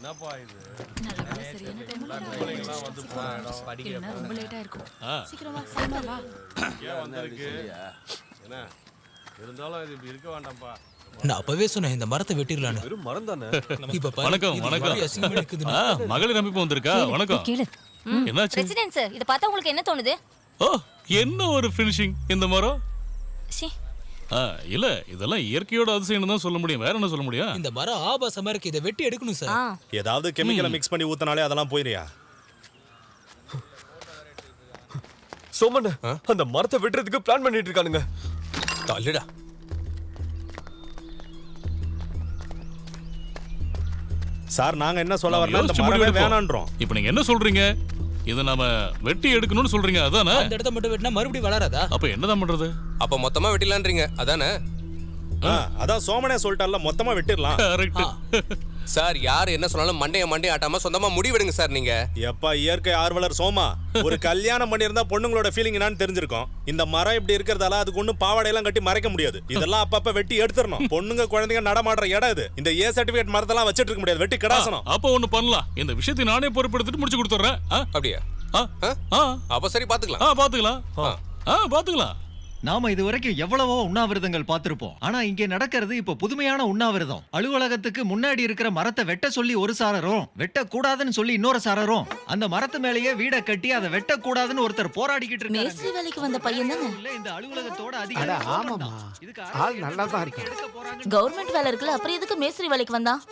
என்னப்பா இது? நல்லவேளை சரியான டைம்ல பிள்ளைங்கலாம் வந்து போற இடம். இல்லைன்னா ரொம்ப லேட்டா இருக்கும். சீக்கிரம் வா, சாப்பிட வா. ஏன் வந்திருக்கு? என்ன? இருந்தாலும் இது இப்படி இருக்க வேண்டாம்ப்பா. நான் அப்பவே சொன்னேன் இந்த மரத்தை வெட்டிடலான்னு. வெறும் மரம் தானே. இப்ப பாரு, வணக்கம், இது வணக்கம். எப்படி அசிங்கமா இருக்குதுன்னு. மகளிர் அமைப்பு வந்திருக்கா? வணக்கம். கேளு. என்னாச்சு? பிரசிடென்ட் சார், இத பார்த்தா உங்களுக்கு என்ன தோணுது? ஓ, என்ன ஒரு ஃபினிஷிங் இந்த மரம். சி, இல்ல இதெல்லாம் இயற்கையோட அதிசயம் தான் சொல்ல முடியும். வேற என்ன சொல்ல முடியும்? இந்த மரம் ஆபாசமா இருக்கு, இதை வெட்டி எடுக்கணும் சார். ஏதாவது கெமிக்கலை மிக்ஸ் பண்ணி ஊத்தினாலே அதெல்லாம் போயிரியா? சோமன், அந்த மரத்தை வெட்டுறதுக்கு பிளான் பண்ணிட்டு இருக்கானுங்க. தள்ளுடா. சார் நாங்க என்ன சொல்ல வரல, இந்த யோசிச்சு மரமே முடிவெடுப்போம். வேணான்றோம். இப்போ நீங்க என்ன சொல்றீங்க? இதை நாம வெட்டி எடுக்கணும்னு சொல்றீங்க அதானே? அந்த இடத்த மட்டும் வெட்டினா மறுபடியும் வளராதா? அப்ப என்னதான் பண்றது? அப்ப மொத்தமா வெட்டிலான்றீங்க அதானே? அதான் சோமனே சொல்லிட்டால, மொத்தமா வெட்டிடலாம். கரெக்ட். சார் யார் என்ன சொன்னாலும் மண்டைய ஆட்டாம சொந்தமா முடிவெடுங்க சார். நீங்க எப்பா இயற்கை ஆர்வலர் சோமா, ஒரு கல்யாணம் பண்ணியிருந்தா பொண்ணுங்களோட ஃபீலிங் என்னன்னு தெரிஞ்சிருக்கும். இந்த மரம் இப்படி இருக்கிறதால அதுக்கு ஒன்னும் பாவாடையெல்லாம் கட்டி மறைக்க முடியாது. இதெல்லாம் அப்பப்ப வெட்டி எடுத்துடணும். பொண்ணுங்க குழந்தைங்க நடமாடுற இடம் இது. இந்த ஏ சர்டிபிகேட் மரத்தெல்லாம் வச்சிட்டு இருக்க முடியாது, வெட்டி கிடாசனம். அப்ப ஒண்ணு பண்ணலாம். இந்த விஷயத்தை நானே பொறுப்பெடுத்துட்டு முடிச்சு கொடுத்துறேன். அப்படியா? அப்ப சரி பாத்துக்கலாம். பாத்துக்கலாம். நாம இதுவரைக்கும் எவ்வளவோ உண்ணாவிரதங்கள் பார்த்திருப்போம். ஆனா இங்கே நடக்கிறது இப்ப புதுமையான உண்ணாவிரதம். அலுவலகத்துக்கு முன்னாடி இருக்கிற மரத்தை வெட்ட சொல்லி ஒரு சாரரும், வெட்டக்கூடாதுன்னு சொல்லி இன்னொரு சாரரும், அந்த மரத்து மேலேயே வீட கட்டி அதை வெட்டக்கூடாதுன்னு ஒருத்தர் போராடிக்கிட்டு இருக்காரு. மேஸ்திரி வேலைக்கு வந்த பையன் தானே? இந்த அலுவலகத்தோட ஆமாமா, ஆள் நல்லா தான் இருக்கான். கவர்மெண்ட் வேலை இருக்குல்ல, அப்புறம் எதுக்கு மேஸ்திரி வேலைக்கு வந்தான்?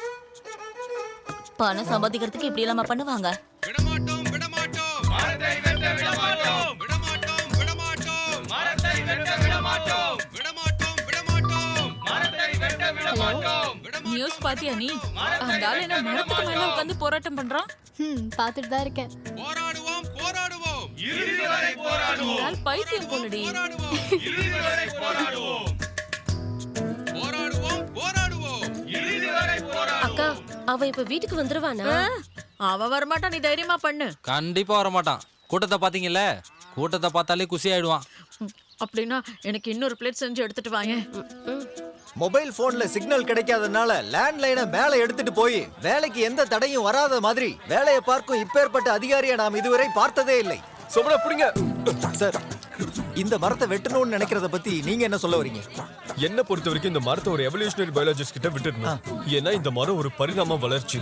பணம் சம்பாதிக்கிறதுக்கு இப்படி எல்லாம் பண்ணுவாங்க. விடமாட்டோம் விடமாட்டோம் மரத்தை வெட்ட விடமாட்டோம். விடமாட்டோம் விடமாட்டோம் மரத்தை வெட்ட விடமாட்டோம். விடமாட்டோம் விடமாட்டோம் மரத்தை வெட்ட விடமாட்டோம். நியூஸ் பாத்தியா நீ? அந்த ஆளு என்ன மரத்துக்கு மேல உட்கார்ந்து போராட்டம் பண்றான்? பாத்துட்டு தான் இருக்கேன். போராடுவோம் போராடுவோம் இறுதி வரை போராடுவோம். இந்த ஆள் பைத்தியம் போலடி. போராடுவோம் இறுதி வரை போராடுவோம். போராடுவோம் போராடுவோம் இறுதி வரை போராடுவோம். அக்கா, அவ இப்ப வீட்டுக்கு வந்துருவானா? அவ வரமாட்டான், நீ தைரியமா பண்ணு. கண்டிப்பா வரமாட்டான். கூட்டத்தை பாத்தீங்கல்ல, கூட்டத்தை பார்த்தாலே குசி ஆயிடுவான். அப்படின்னா எனக்கு இன்னொரு பிளேட் செஞ்சு எடுத்துட்டு வாங்க. மொபைல் போன்ல சிக்னல் கிடைக்காதனால லேண்ட்லைனை மேல எடுத்துட்டு போய் வேலைக்கு எந்த தடையும் வராத மாதிரி வேலையை பார்க்கும் இப்பேற்பட்ட அதிகாரியை நாம் இதுவரை பார்த்ததே இல்லை. சோமனா புடிங்க. சார், இந்த மரத்தை வெட்டணும்னு நினைக்கிறத பத்தி நீங்க என்ன சொல்ல வரீங்க? என்ன பொறுத்த வரைக்கும் இந்த மரத்தை ஒரு எவல்யூஷனரி பயாலஜிஸ்ட் கிட்ட விட்டுடணும். ஏன்னா இந்த மரம் ஒரு பரிணாம வளர்ச்சி.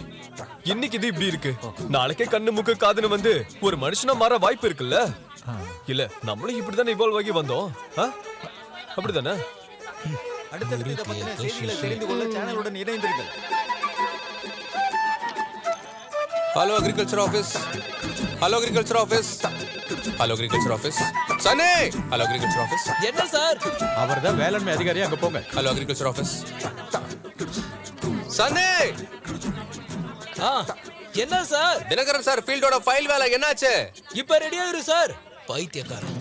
இன்னைக்கு இது இப்படி இருக்கு, நாளைக்கே கண்ணு மூக்கு காதுன்னு வந்து ஒரு மனுஷனா மாற வாய்ப்பு இருக்குல்ல? இல்ல நம்மளும் இப்படிதானே இவால்வ் ஆகி வந்தோம். அப்படிதானே? அடுத்தடுத்து இதை பத்தின செய்திகளை தெரிந்து கொள்ள சேனலுடன் இணைந்திருங்கள். Hello agriculture office. Hello agriculture office. Hello agriculture office. Sanae. Hello agriculture office. என்ன சார்? அவர்தான் வேளாண்மை அதிகாரி, அங்க போங்க. Hello agriculture office. சனே. என்ன சார்? தினகரன் சார் ஃபீல்டோட ஃபைல் வேலை என்னாச்சு? இப்ப ரெடியா இரு சார். பைத்தியக்காரன்.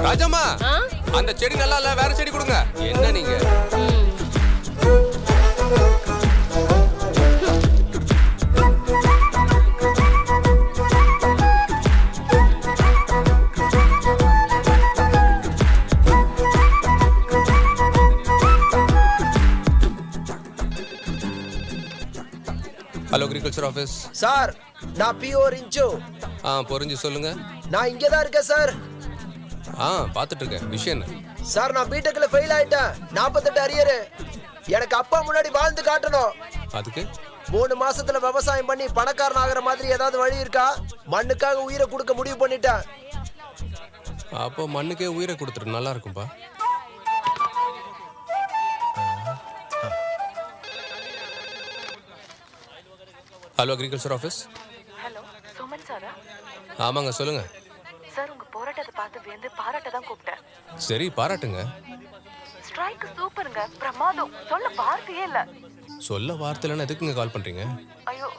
ராஜம்மா, அந்த செடி நல்லா இல்ல, வேற செடி கொடுங்க. என்ன நீங்க? Hello agriculture office. சார், நான் பிஓ ரிஞ்சு. பொறிஞ்சு சொல்லுங்க. நான் இங்கே தான் இருக்கேன் சார். பாத்துட்டு இருக்கேன். விஷயம் என்ன? சார், நான் பிடெக்ல ஃபெயில் ஆயிட்டேன். 48 அரியர். எனக்கு அப்பா முன்னாடி வாழ்ந்து காட்டணும். அதுக்கு 3 மாசத்துல விவசாயம் பண்ணி பணக்காரன் ஆகிற மாதிரி ஏதாவது வழி இருக்கா? மண்ணுக்காக உயிரை கொடுக்க முடிவு பண்ணிட்டேன். அப்போ மண்ணுக்கே உயிரை கொடுத்துட்டு நல்லா இருக்கும்பா. Hello agriculture office. Hello, Soman சாரா? ஆமாங்க, சொல்லுங்க. சார், உங்க போராட்டத்தை பார்த்து வியந்து பாராட்ட தான் கூப்பிட்டேன். சரி, பாராட்டுங்க. ஸ்ட்ரைக் சூப்பருங்க, பிரமாதம். சொல்ல வார்த்தையே இல்ல. சொல்ல வார்த்தையில எதுக்குங்க கால் பண்றீங்க? ஐயோ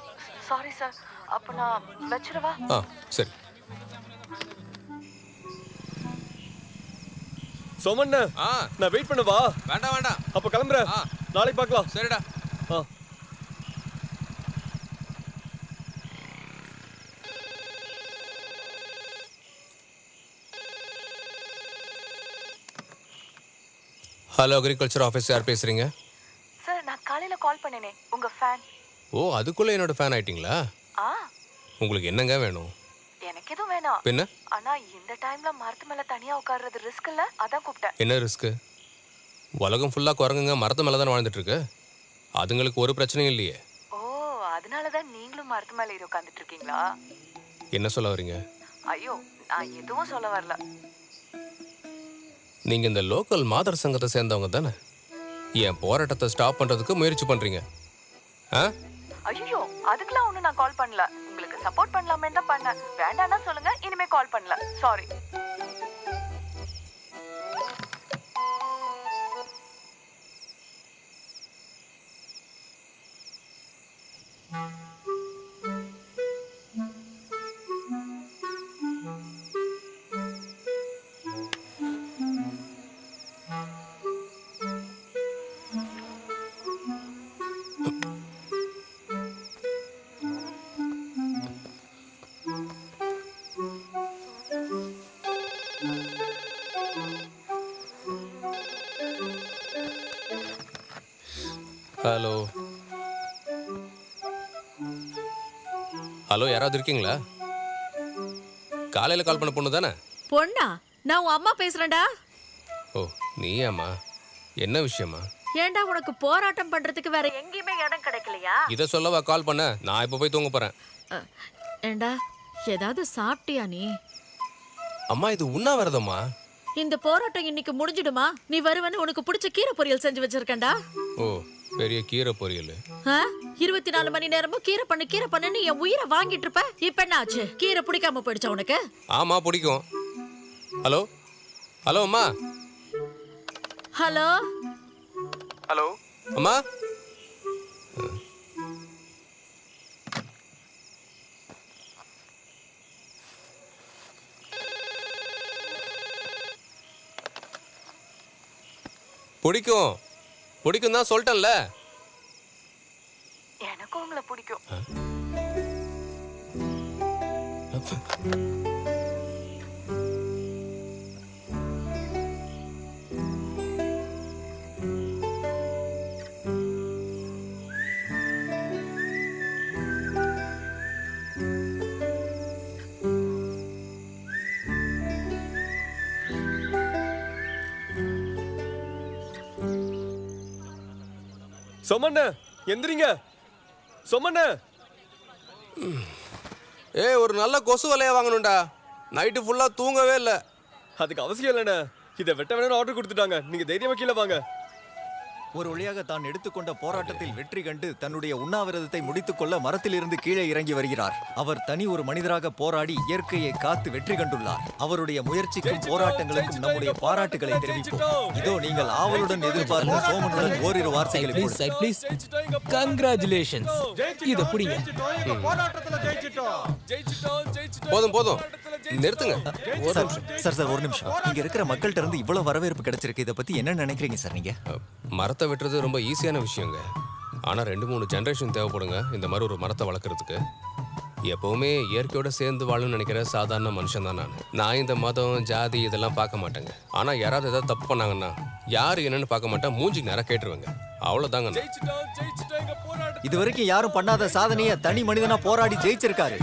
சாரி சார், அப்ப நான் வச்சிரவா? சரி. சோமண்ணா, நான் வெயிட் பண்ணவா? வேண்டாம் வேண்டாம், அப்ப கிளம்புறேன். நாளைக்கு பார்க்கலாம். சரிடா. ஹலோ அக்ரிகல்ச்சர் ஆஃபீஸ், யார் பேசுறீங்க? சார் நான் காலையில கால் பண்ணேனே, உங்க ஃபேன். ஓ, அதுக்குள்ள என்னோட ஃபேன் ஆயிட்டீங்களா? ஆ, உங்களுக்கு என்னங்க வேணும்? எனக்கு எதுவும் வேணாம். பின்ன ஆனா இந்த டைம்ல மரத்து மேல தனியா உட்கார்றது ரிஸ்க் இல்ல, அதான் கூப்பிட்டேன். என்ன ரிஸ்க்? உலகம் ஃபுல்லா குரங்குங்க மரத்து மேல தான் வாழ்ந்துட்டு இருக்கு. அதுங்களுக்கு ஒரு பிரச்சனையும் இல்லையே. ஓ, அதனாலதான் நீங்களும் மரத்து மேல ஏறி உட்கார்ந்துட்டு இருக்கீங்களா? என்ன சொல்ல வரீங்க? ஐயோ, நான் எதுவும் சொல்ல வரல. நீங்க இந்த லோக்கல் மாதர் சங்கத்தை சேர்ந்தவங்க தானே? என் போராட்டத்தை ஸ்டாப் பண்றதுக்கு முயற்சி பண்றீங்க? ஆ? ஐயோ, அதுக்கெல்லாம் ஒண்ணு நான் கால் பண்ணல. உங்களுக்கு சப்போர்ட் பண்ணலாமே தான் பண்ணேன். வேண்டாம்னா சொல்லுங்க, இனிமே கால் பண்ணல. சாரி. ஹலோ ஹலோ, யாராவது இருக்கீங்களா? காலையில கால் பண்ண பொண்ணு தானே? பொண்ணா? நான் உன் அம்மா பேசுறேன்டா. ஓ, நீயாம்மா? என்ன விஷயமா? ஏன்டா உனக்கு போராட்டம் பண்றதுக்கு வேற எங்கேயுமே இடம் கிடைக்கலையா? இதை சொல்லவா கால் பண்ண? நான் இப்போ போய் தூங்க போறேன். ஏண்டா ஏதாவது சாப்பிட்டியா நீ? அம்மா, இது உண்ணாவிரதம்மா. இந்த போராட்டம் இன்னைக்கு முடிஞ்சிடுமா? நீ வருவன்னு உனக்கு பிடிச்ச கீரை பொரியல் செஞ்சு வச்சிருக்கேன்டா. ஓ, பெரிய கீரை பொரியல். 24 மணி நேரமும் கீரை பண்ணுன்னு என் உயிரை வாங்கிட்டு இருப்ப. இப்ப என்ன ஆச்சு? கீரை பிடிக்காம போயிடுச்சா உனக்கு? ஆமா, பிடிக்கும். ஹலோ ஹலோ அம்மா. ஹலோ ஹலோ அம்மா. பிடிக்கும் பிடிக்கும் தான் சொல்லிட்டேன்ல. எனக்கும் உங்களை பிடிக்கும். சொமண்ண, எந்திரிங்க. சொமண்ண. ஒரு நல்ல கொசு வலையா வாங்கணும்டா. நைட்டு ஃபுல்லா தூங்கவே இல்லை. அதுக்கு அவசியம் இல்லைண்ணே. இதை வெட்ட வேணும்னு ஆர்டர் கொடுத்துட்டாங்க. நீங்க தைரியமா கீழே வாங்க. ஒரு வழியாக தான் எடுத்துக்கொண்ட போராட்டத்தில் வெற்றி கண்டு தன்னுடைய உண்ணாவிரதத்தை முடித்துக்கொள்ள மரத்திலிருந்து கீழே இறங்கி வருகிறார். அவர் தனி ஒரு மனிதராக போராடி இயற்கையை காத்து வெற்றி கண்டுள்ளார். அவருடைய முயற்சிக்கும் போராட்டங்களுக்கும் நம்முடைய பாராட்டுகளை தெரிவிப்போம். இதோ நீங்கள் ஆவலுடன் எதிர்பார்த்த சோமனுடன் ஓரிரு வார்த்தைகளை கங்க்ராச்சுலேஷன்ஸ். இது புடிங்க. போதும் போதும், நிறுத்துங்க. சார் ஒரு நிமிஷம். இங்க இருக்கிற மக்கள்கிட்ட இருந்து இவ்வளவு வரவேற்பு கிடைச்சிருக்கு. இதை பத்தி என்ன நினைக்கிறீங்க சார் நீங்க? மரத்தை வெட்டுறது ரொம்ப ஈஸியான விஷயங்க. ஆனால் 2-3 ஜென்ரேஷன் தேவைப்படுங்க இந்த மாதிரி ஒரு மரத்தை வளர்க்குறதுக்கு. எப்போவுமே இயற்கையோட சேர்ந்து வாழணும்னு நினைக்கிற சாதாரண மனுஷன் தான் நான் இந்த மதம் ஜாதி இதெல்லாம் பார்க்க மாட்டேங்க. ஆனால் யாராவது ஏதாவது தப்பு பண்ணாங்கன்னா யார் என்னன்னு பார்க்க மாட்டேன், மூஞ்சி நேரம் கேட்டுருவேங்க. அவ்வளோதாங்க. இது வரைக்கும் யாரும் பண்ணாத சாதனையை தனி மனிதனா போராடி ஜெயிச்சிருக்காரு.